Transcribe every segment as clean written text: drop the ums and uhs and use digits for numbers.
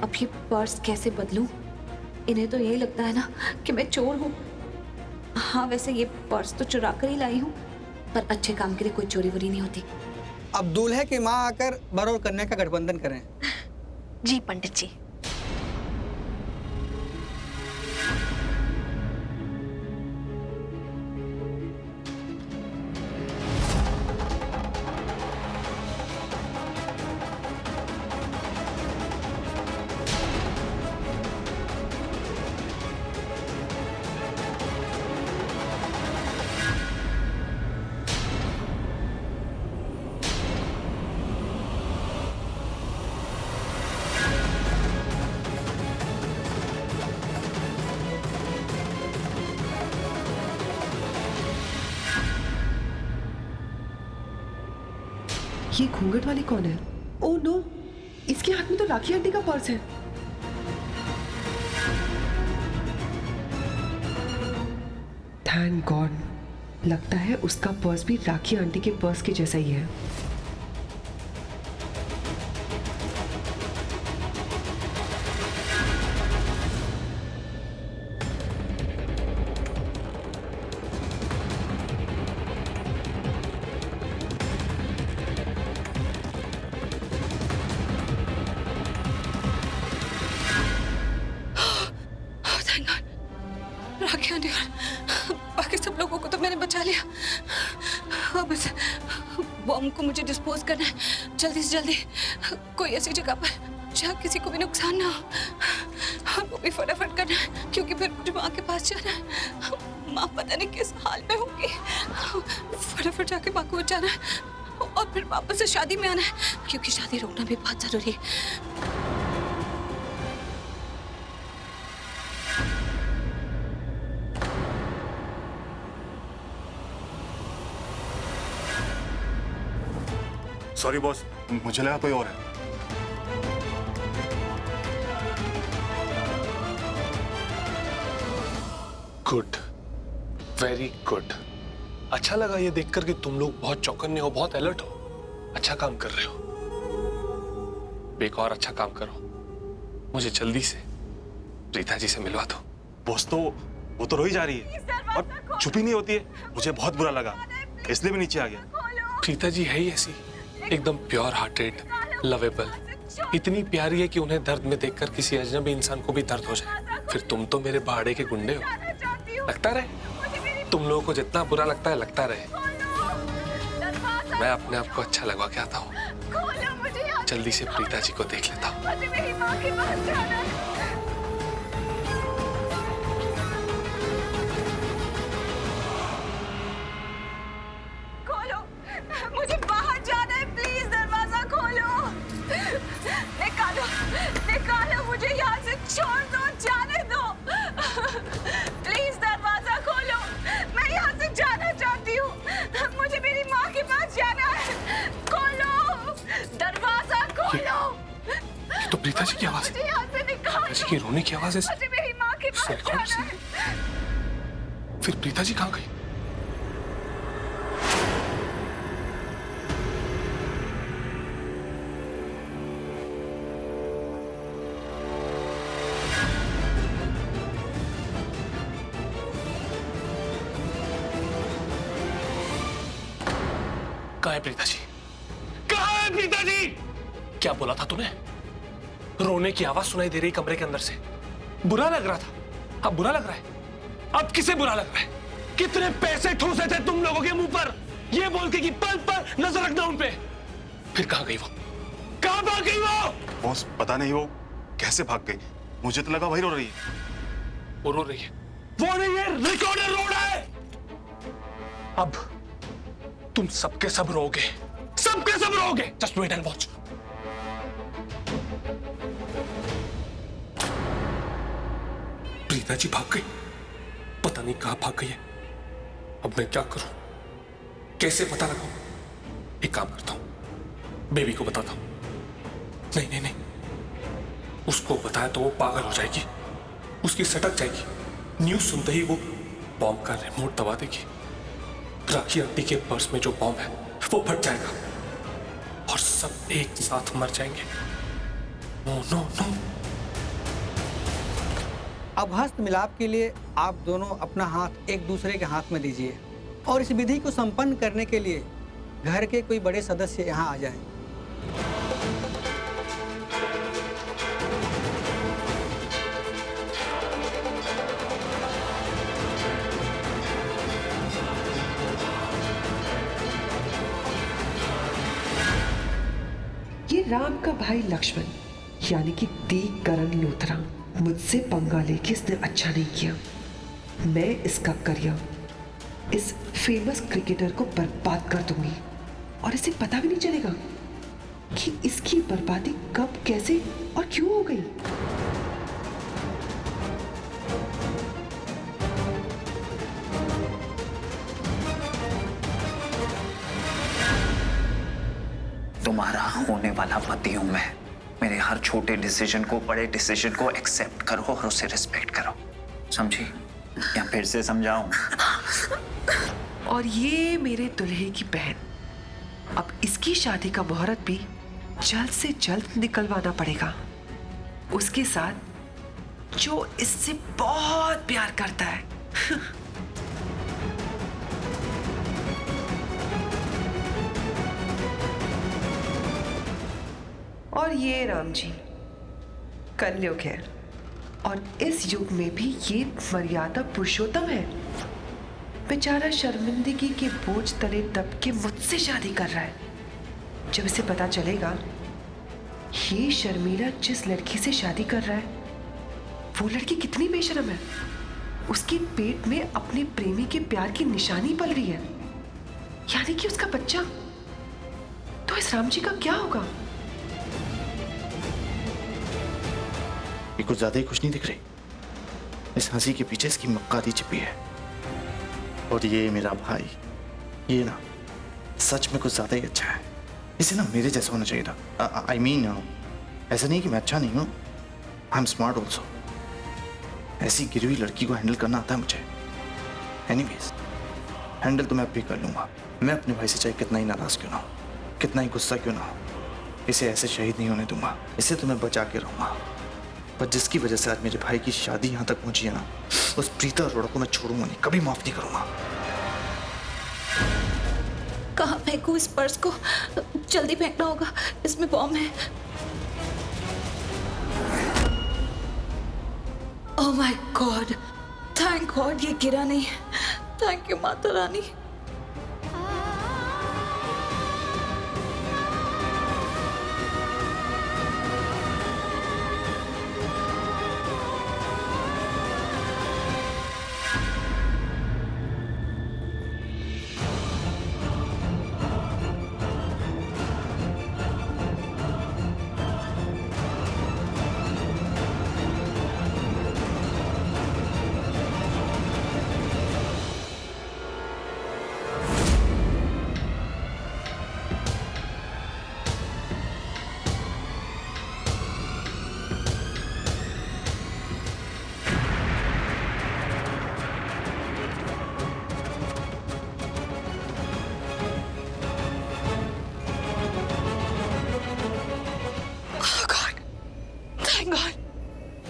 अब ये पर्स कैसे बदलूं? इन्हें तो यही लगता है ना कि मैं चोर हूँ। हाँ, वैसे ये पर्स तो चुरा कर ही लाई हूँ, पर अच्छे काम के लिए कोई चोरी वोरी नहीं होती। अब दूल्हे की माँ आकर वर और कन्या का गठबंधन करें। जी पंडित जी। ये घूंघट वाली कौन है? ओह नो, इसके हाथ में तो राखी आंटी का पर्स है। थैंक गॉड, लगता है उसका पर्स भी राखी आंटी के पर्स के जैसा ही है। राखी आंटी और बाकी सब लोगों को तो मैंने बचा लिया। अब इस बॉम्ब को मुझे डिस्पोज करना है जल्दी से जल्दी, कोई ऐसी जगह पर जहाँ किसी को भी नुकसान ना हो। वो भी फटाफट करना है क्योंकि फिर मुझे माँ के पास जाना है। माँ पता नहीं किस हाल में होगी। फटाफट जाके माँ को बचाना है और फिर वापस से शादी में आना है क्योंकि शादी रोकना भी बहुत जरूरी है। सॉरी बॉस, मुझे लगा कोई और है। Good, very good. अच्छा लगा ये देखकर कि तुम लोग बहुत चौकन्ने हो, बहुत अलर्ट हो। अच्छा काम कर रहे हो। एक और अच्छा काम करो, मुझे जल्दी से प्रीता जी से मिलवा दो। बॉस तो वो तो रो ही जा रही है और चुप ही नहीं होती है। मुझे बहुत बुरा लगा, इसलिए भी नीचे आ गया। प्रीता जी है ही ऐसी, एकदम प्योर हार्टेड, लवेबल, इतनी प्यारी है कि उन्हें दर्द में देखकर किसी अजनबी इंसान को भी दर्द हो जाए। फिर तुम तो मेरे भाड़े के गुंडे हो। लगता रहे, तुम लोगों को जितना बुरा लगता है लगता रहे। मैं अपने आप को अच्छा लगवा के आता हूँ। जल्दी से प्रीता जी को देख लेता हूँ। मुझे बाहर जाना है, प्लीज दरवाजा खोलो। निकालो, निकालो मुझे यहाँ से, छोड़ दो, जाने दो। प्लीज दरवाजा खोलो, मैं यहाँ से जाना चाहती हूँ। मुझे मेरी माँ के पास जाना है। खोलो, दरवाजा खोलो। ये तो प्रीता जी की आवाज है। यहाँ से निकालो। प्रीता जी की रोने की आवाज है। मुझे मेरी माँ के पास जाना है। फिर प्रीता जी कहाँ गई? कहाँ है प्रीता जी? कहाँ है प्रीता जी? क्या बोला था तूने? रोने की आवाज सुनाई दे रही कमरे के अंदर से। बुरा लग रहा था, अब बुरा लग रहा है। अब किसे बुरा लग रहा है? कितने पैसे ठूसे थे तुम लोगों के मुंह पर, ये बोल के कि पल पर नजर रखना उन पे। फिर कहाँ गई वो? कहाँ भाग गई वो? बॉस पता नहीं वो कैसे भाग गई। मुझे तो लगा वही रो रही है। वो रो रही है। वो नहीं है, रिकॉर्डर रो रहा है। अब तुम सबके सब रोगे, सबके सब रोगे। Just wait and watch. Preeta ji भाग गई, पता नहीं कहां भाग गई है। अब मैं क्या करूं, कैसे पता लगाऊं? एक काम करता हूं, बेबी को बताता हूं। नहीं नहीं नहीं, उसको बताया तो वो पागल हो जाएगी, उसकी सटक जाएगी। न्यूज सुनते ही वो बॉम्ब का रिमोट दबा देगी। राखी आंटी के पर्स में जो बॉम्ब है वो फट जाएगा और सब एक साथ मर जाएंगे। नो नो नो, अब हस्त मिलाप के लिए आप दोनों अपना हाथ एक दूसरे के हाथ में दीजिए और इस विधि को संपन्न करने के लिए घर के कोई बड़े सदस्य यहाँ आ जाएं। ये राम का भाई लक्ष्मण यानी कि करण लोथरा मुझसे पंगा लेके इसने अच्छा नहीं किया। मैं इसका करियर इस फेमस क्रिकेटर को बर्बाद कर दूंगी और इसे पता भी नहीं चलेगा कि इसकी बर्बादी कब, कैसे और क्यों हो गई। तुम्हारा होने वाला पति हूं मैं। मेरे हर छोटे डिसीजन को, बड़े डिसीजन को एक्सेप्ट करो और उसे रिस्पेक्ट करो, समझी? या फिर से समझाऊं? और ये मेरे दुल्हे की बहन, अब इसकी शादी का मुहूर्त भी जल्द से जल्द निकलवाना पड़ेगा। उसके साथ जो इससे बहुत प्यार करता है। और ये राम जी कलयुग है और इस युग में भी ये मर्यादा पुरुषोत्तम है। बेचारा शर्मिंदगी के बोझ तले दब के मुझसे शादी कर रहा है। जब इसे पता चलेगा ये शर्मिला जिस लड़की से शादी कर रहा है वो लड़की कितनी बेशर्म है, उसके पेट में अपने प्रेमी के प्यार की निशानी पल रही है, यानी कि उसका बच्चा, तो इस राम जी का क्या होगा? ये कुछ ज्यादा ही खुश नहीं दिख रही। इस हंसी के पीछे इसकी मक्कारी छिपी है। और ये मेरा भाई, ये ना सच में कुछ ज्यादा ही अच्छा है। इसे ना मेरे जैसा होना चाहिए था। I mean, ऐसा नहीं कि मैं अच्छा नहीं हूँ, आई एम स्मार्ट ऑल्सो। ऐसी गिरी हुई लड़की को हैंडल करना आता है मुझे। एनीवेज, हैंडल तो मैं अब भी कर लूंगा। मैं अपने भाई से चाहे कितना ही नाराज क्यों ना हो, कितना ही गुस्सा क्यों ना हो, इसे ऐसे शहीद नहीं होने दूंगा। इसे तो मैं बचा के रहूंगा। पर जिसकी वजह से आज मेरे भाई की शादी यहाँ तक पहुंची है ना, उस प्रीता अरोड़ा को मैं छोड़ूंगा नहीं, कभी माफ नहीं करूंगा। कहाँ फेंकूं इस पर्स को? जल्दी फेंकना होगा, इसमें बॉम्ब है। Oh my God, thank God ये गिरा नहीं। Thank you Mata Rani.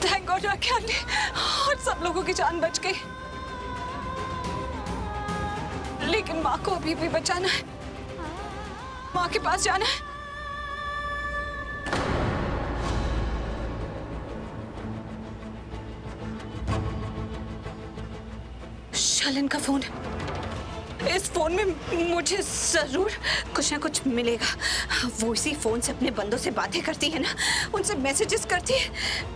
Thank God rakhi aunty और सब लोगों की जान बच गई। लेकिन माँ को अभी भी बचाना है, माँ के पास जाना है। शालिन का फोन है। इस फोन में मुझे जरूर कुछ ना कुछ मिलेगा। वो इसी फोन से अपने बंदों से बातें करती है ना, उनसे मैसेजेस करती है।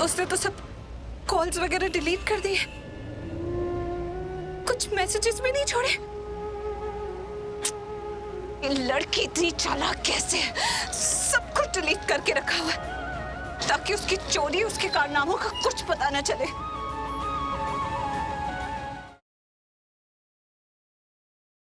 उसने तो सब कॉल्स वगैरह डिलीट कर दिए, कुछ मैसेजेस भी नहीं छोड़े। ये लड़की इतनी चालाक कैसे है? सब कुछ डिलीट करके रखा हुआ है ताकि उसकी चोरी, उसके कारनामों का कुछ पता न चले।